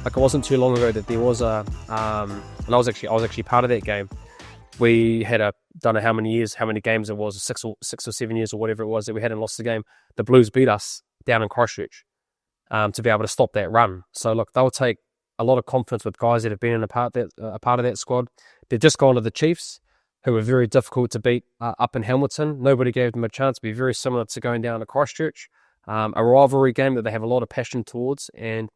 Like, it wasn't too long ago that there was a, and I was actually part of that game. We had don't know how many games it was, 6 or 7 years or whatever it was that we hadn't lost the game. The Blues beat us down in Christchurch to be able to stop that run. So look, they'll take a lot of confidence with guys that have been a part of that squad. They've just gone to the Chiefs, who were very difficult to beat up in Hamilton. Nobody gave them a chance. It'd be very similar to going down to Christchurch. A rivalry game that they have a lot of passion towards, and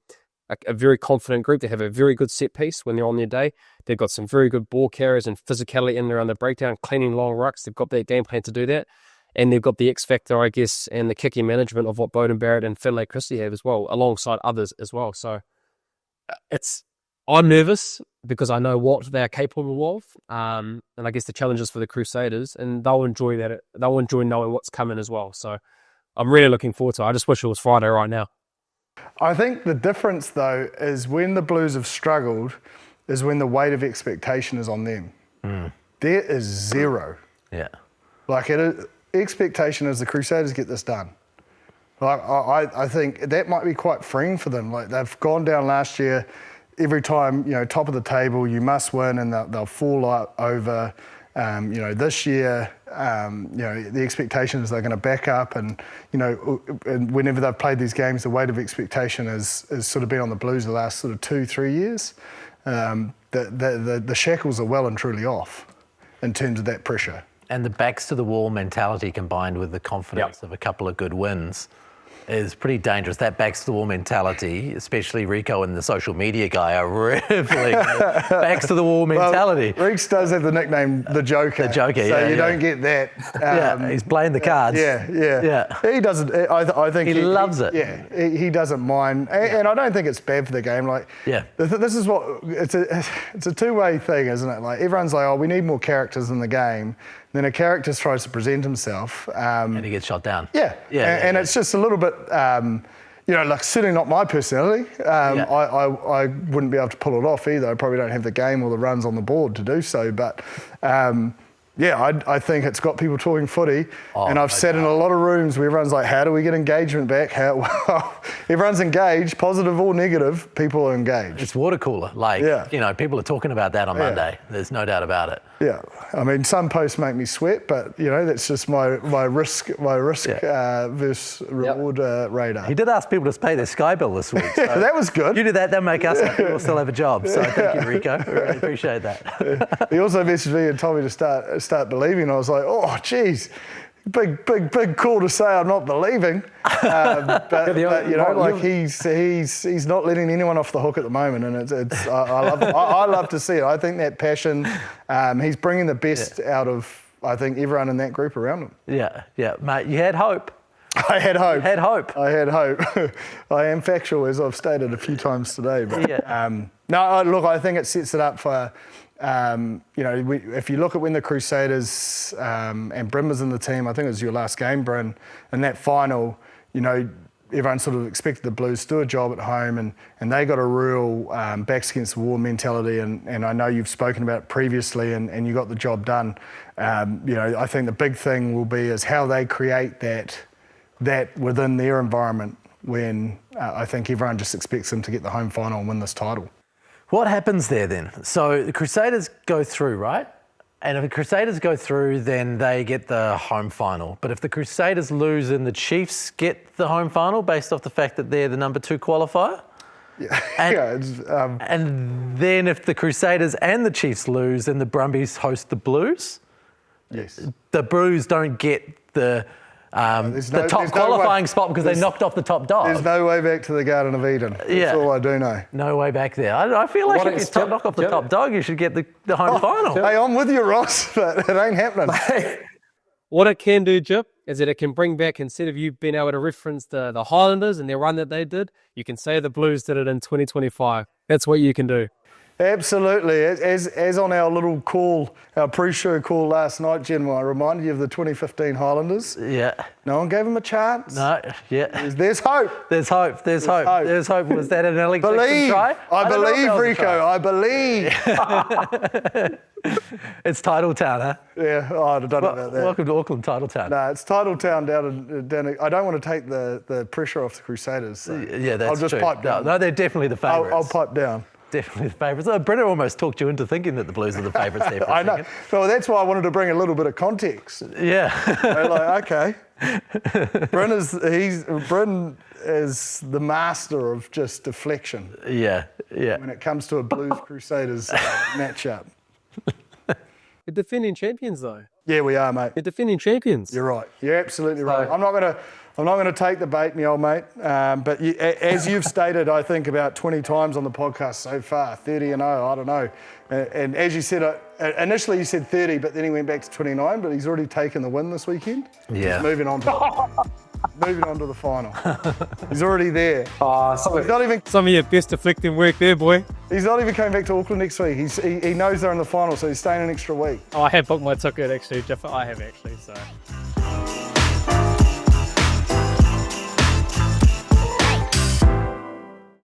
a very confident group. They have a very good set piece when they're on their day. They've got some very good ball carriers and physicality in there on the breakdown, cleaning long rucks. They've got that game plan to do that. And they've got the X factor, I guess, and the kicking management of what Bowden Barrett and Finlay Christie have as well, alongside others as well. So I'm nervous because I know what they're capable of, and I guess the challenges for the Crusaders, and they'll enjoy that. They'll enjoy knowing what's coming as well. So I'm really looking forward to it. I just wish it was Friday right now. I think the difference, though, is when the Blues have struggled is when the weight of expectation is on them. There is zero. Yeah. Like, expectation is the Crusaders get this done. Like, I think that might be quite freeing for them. Like, they've gone down last year, every time, top of the table, you must win, and they'll fall over. This year, the expectation is they're going to back up, and whenever they've played these games, the weight of expectation has sort of been on the Blues the last sort of 2-3 years. The shackles are well and truly off in terms of that pressure. And the backs to the wall mentality combined with the confidence of a couple of good wins is pretty dangerous. That backs to the wall mentality, especially Rico and the social media guy, are rippling backs to the wall mentality. Well, Reeks does have the nickname the Joker. The Joker, so you don't get that. He's playing the cards. Yeah. He doesn't. I think he loves it. Yeah, he doesn't mind, and I don't think it's bad for the game. Like, this is what it's a two-way thing, isn't it? Like, everyone's like, oh, we need more characters in the game. Then a character tries to present himself. And he gets shot down. And it's just a little bit, like, certainly not my personality. I wouldn't be able to pull it off either. I probably don't have the game or the runs on the board to do so. But, I think it's got people talking footy. And I've sat in a lot of rooms where everyone's like, how do we get engagement back? Well, everyone's engaged, positive or negative, people are engaged. It's water cooler. People are talking about that on Monday. There's no doubt about it. Yeah, I mean, some posts make me sweat, but that's just my risk versus reward radar. He did ask people to pay their Sky bill this week. So that was good. You do that, they'll make us we'll still have a job. So thank you, Rico. I really appreciate that. He also messaged me and told me to start believing. I was like, oh, geez. Big call to say I'm not believing, he's not letting anyone off the hook at the moment, and I love to see it. I think that passion, he's bringing the best out of, I think, everyone in that group around him. Yeah, mate, you had hope. I had hope. You had hope. I had hope. I am factual, as I've stated a few times today, but I think it sets it up for. If you look at when the Crusaders and Bryn was in the team, I think it was your last game, Bryn, in that final, everyone sort of expected the Blues to do a job at home, and they got a real backs against the wall mentality, and I know you've spoken about it previously, and you got the job done. I think the big thing will be is how they create that within their environment when I think everyone just expects them to get the home final and win this title. What happens there then? So the Crusaders go through, right? And if the Crusaders go through, then they get the home final. But if the Crusaders lose, then the Chiefs get the home final based off the fact that they're the number 2 qualifier? And then if the Crusaders and the Chiefs lose, then the Brumbies host the Blues? Yes. The Blues don't get the top qualifying spot because they knocked off the top dog. There's no way back to the Garden of Eden. That's all I do know. No way back there. I feel like if you knock off the top dog, you should get the home final. Hey, I'm with you, Ross, but it ain't happening. What it can do, Jip, is that it can bring back, instead of you being able to reference the Highlanders and their run that they did, you can say the Blues did it in 2025. That's what you can do. Absolutely. As on our little call, our pre-show call last night, General, I reminded you of the 2015 Highlanders. Yeah. No one gave them a chance. No, yeah. There's hope. There's hope. There's hope. There's hope. Was that an Alex Jackson try? I believe, Rico. I believe. It's Titletown, huh? Yeah, I don't know about that. Welcome to Auckland, Titletown. No, it's Titletown down. I don't want to take the pressure off the Crusaders. So Yeah, that's I'll just true. pipe down. No, they're definitely the favourites. I'll pipe down. Definitely the favourites. Oh, Brenner almost talked you into thinking that the Blues are the favourites there for a I know. second. Well, that's why I wanted to bring a little bit of context. Yeah. They're like, okay. Bryn is the master of just deflection Yeah. when it comes to a Blues Crusaders matchup. You're defending champions, though. Yeah, we are, mate. You're defending champions. You're right. You're absolutely right. I'm not going to take the bait, me old mate. But as you've stated, I think about 20 times on the podcast so far, 30-0, I don't know. And as you said, initially you said 30, but then he went back to 29. But he's already taken the win this weekend. Yeah. He's moving on to the final. He's already there. He's not even. Some of your best deflecting work there, boy. He's not even coming back to Auckland next week. He knows they're in the final, so he's staying an extra week. Oh, I have booked my ticket, actually, Jeff. I have, actually, so.